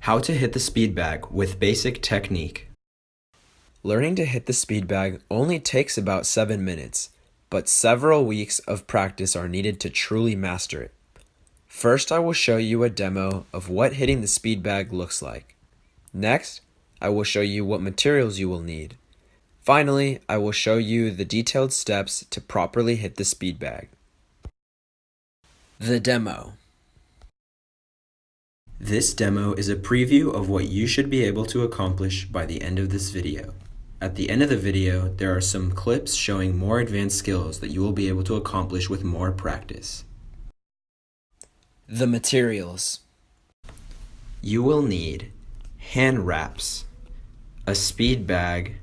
How to hit the speed bag with basic technique. Learning to hit the speed bag only takes about 7 minutes, but several weeks of practice are needed to truly master it. First, I will show you a demo of what hitting the speed bag looks like. Next, I will show you what materials you will need. Finally, I will show you the detailed steps to properly hit the speed bag. The demo. This demo is a preview of what you should be able to accomplish by the end of this video. At the end of the video, there are some clips showing more advanced skills that you will be able to accomplish with more practice. The materials. You will need hand wraps, a speed bag,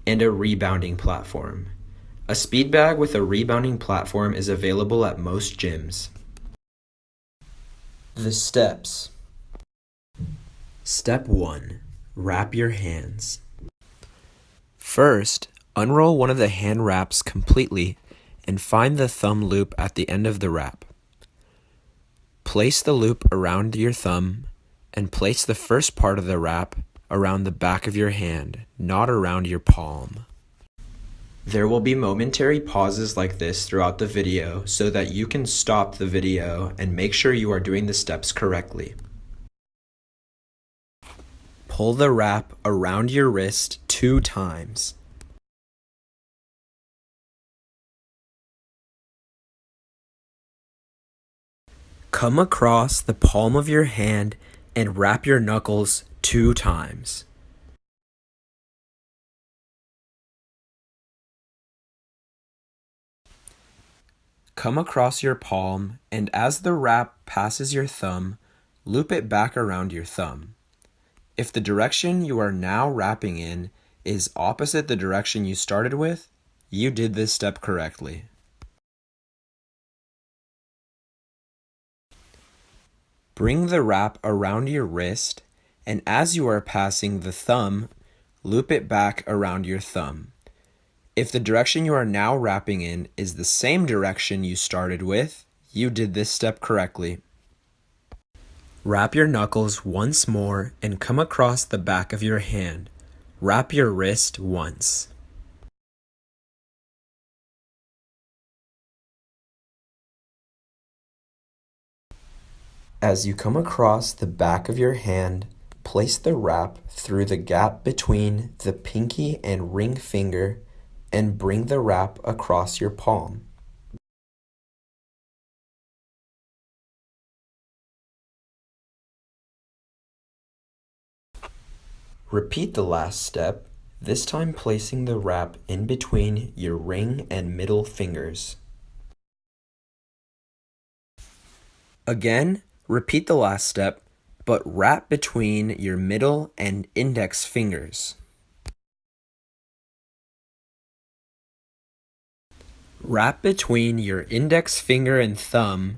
and a rebounding platform. A speed bag with a rebounding platform is available at most gyms. The steps. Step 1. Wrap your hands. First, unroll one of the hand wraps completely and find the thumb loop at the end of the wrap. Place the loop around your thumb and place the first part of the wrap around the back of your hand, not around your palm. There will be momentary pauses like this throughout the video so that you can stop the video and make sure you are doing the steps correctly. Pull the wrap around your wrist 2 times. Come across the palm of your hand and wrap your knuckles 2 times. Come across your palm, and as the wrap passes your thumb, loop it back around your thumb. If the direction you are now wrapping in is opposite the direction you started with, you did this step correctly. Bring the wrap around your wrist, and as you are passing the thumb, loop it back around your thumb. If the direction you are now wrapping in is the same direction you started with, you did this step correctly. Wrap your knuckles once more and come across the back of your hand. Wrap your wrist once. As you come across the back of your hand, place the wrap through the gap between the pinky and ring finger and bring the wrap across your palm. Repeat the last step, this time placing the wrap in between your ring and middle fingers. Again, repeat the last step, but wrap between your middle and index fingers. Wrap between your index finger and thumb,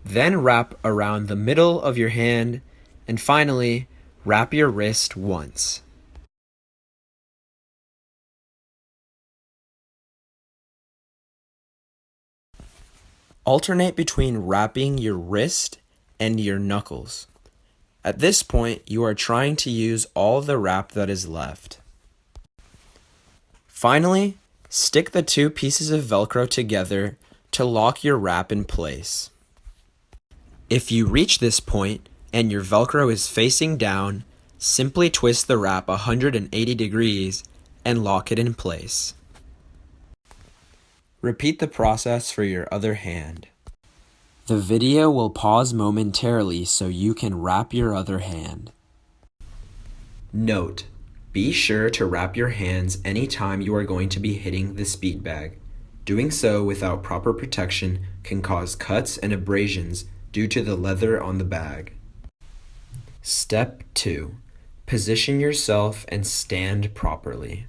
then wrap around the middle of your hand, and finally, wrap your wrist once. Alternate between wrapping your wrist and your knuckles. At this point, you are trying to use all the wrap that is left. Finally, stick the 2 pieces of Velcro together to lock your wrap in place. If you reach this point and your Velcro is facing down, simply twist the wrap 180 degrees and lock it in place. Repeat the process for your other hand. The video will pause momentarily so you can wrap your other hand. Note: be sure to wrap your hands anytime you are going to be hitting the speed bag. Doing so without proper protection can cause cuts and abrasions due to the leather on the bag. Step 2. Position yourself and stand properly.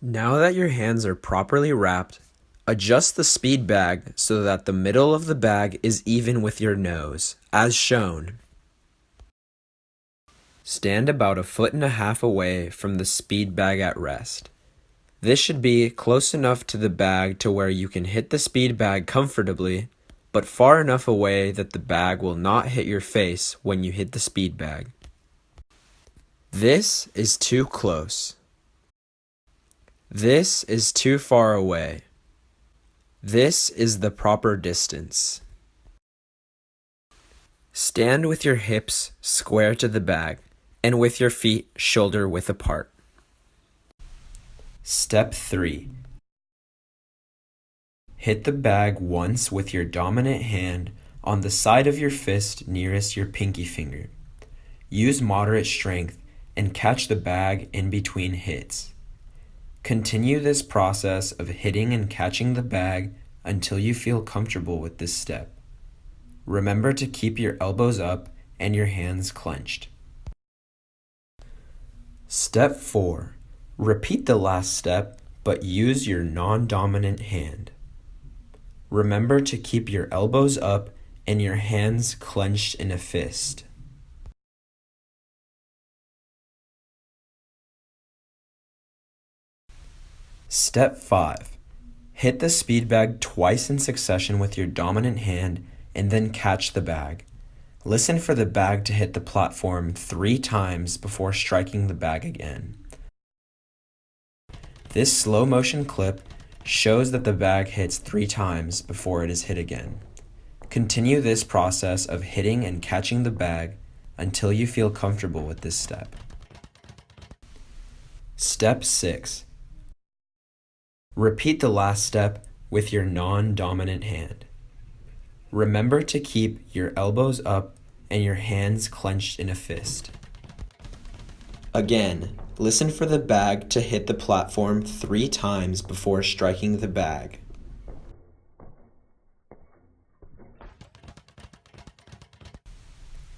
Now that your hands are properly wrapped, adjust the speed bag so that the middle of the bag is even with your nose, as shown. Stand about 1.5 feet away from the speed bag at rest. This should be close enough to the bag to where you can hit the speed bag comfortably, but far enough away that the bag will not hit your face when you hit the speed bag. This is too close. This is too far away. This is the proper distance. Stand with your hips square to the bag and with your feet shoulder width apart. Step 3. Hit the bag once with your dominant hand on the side of your fist nearest your pinky finger. Use moderate strength and catch the bag in between hits. Continue this process of hitting and catching the bag until you feel comfortable with this step. Remember to keep your elbows up and your hands clenched. Step 4. Repeat the last step, but use your non-dominant hand. Remember to keep your elbows up and your hands clenched in a fist. Step 5. Hit the speed bag twice in succession with your dominant hand and then catch the bag. Listen for the bag to hit the platform 3 times before striking the bag again. This slow motion clip shows that the bag hits 3 times before it is hit again. Continue this process of hitting and catching the bag until you feel comfortable with this step. Step 6. Repeat the last step with your non-dominant hand. Remember to keep your elbows up and your hands clenched in a fist. Again, listen for the bag to hit the platform 3 times before striking the bag.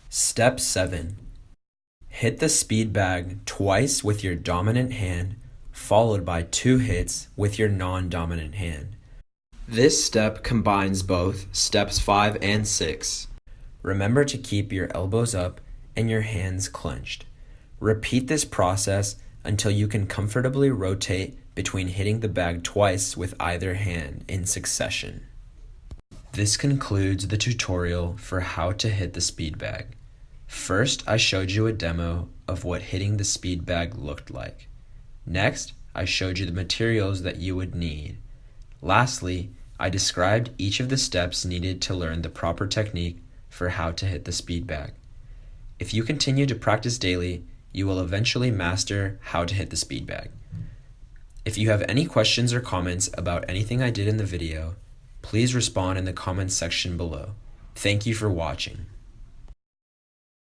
Step 7. Hit the speed bag twice with your dominant hand, followed by 2 hits with your non-dominant hand. This step combines both steps 5 and 6. Remember to keep your elbows up and your hands clenched. Repeat this process until you can comfortably rotate between hitting the bag twice with either hand in succession. This concludes the tutorial for how to hit the speed bag. First, I showed you a demo of what hitting the speed bag looked like. Next, I showed you the materials that you would need. Lastly, I described each of the steps needed to learn the proper technique for how to hit the speed bag. If you continue to practice daily, you will eventually master how to hit the speed bag. If you have any questions or comments about anything I did in the video, please respond in the comments section below. Thank you for watching.